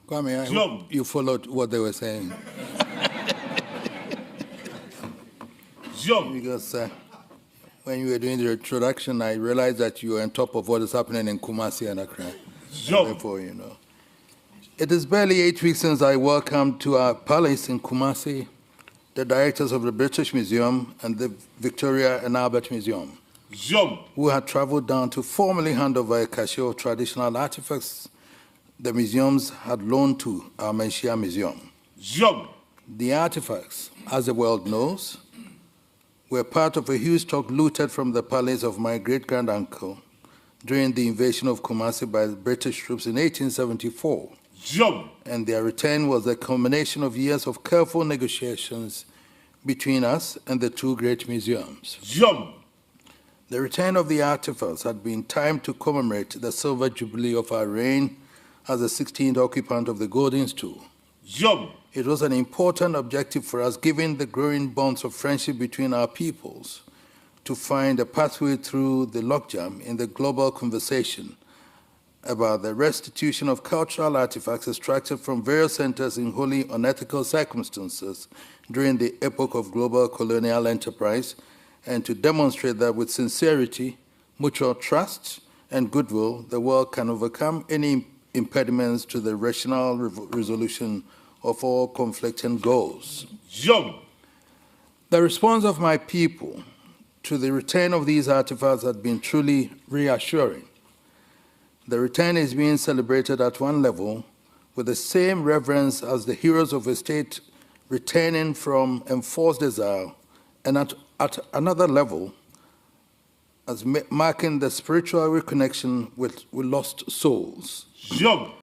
Kwame, I hope you followed what they were saying. Because when you were doing the introduction, I realized that you were on top of what is happening in Kumasi and Accra. Therefore, you know. It is barely 8 weeks since I welcomed to our palace in Kumasi the directors of the British Museum and the Victoria and Albert Museum, who had traveled down to formally hand over a cache of traditional artifacts the museums had loaned to our Menchia Museum. The artifacts, as the world knows, were part of a huge stock looted from the palace of my great-grand-uncle during the invasion of Kumasi by the British troops in 1874. And their return was a culmination of years of careful negotiations between us and the two great museums. The return of the artifacts had been timed to commemorate the silver jubilee of our reign as the 16th occupant of the Golden Stool. It was an important objective for us, given the growing bonds of friendship between our peoples, to find a pathway through the logjam in the global conversation about the restitution of cultural artifacts extracted from various centers in wholly unethical circumstances during the epoch of global colonial enterprise, and to demonstrate that with sincerity, mutual trust, and goodwill, the world can overcome any impediments to the rational resolution of all conflicting goals. The response of my people to the return of these artifacts has been truly reassuring. The return is being celebrated at one level with the same reverence as the heroes of a state returning from enforced exile, and at another level as marking the spiritual reconnection with lost souls.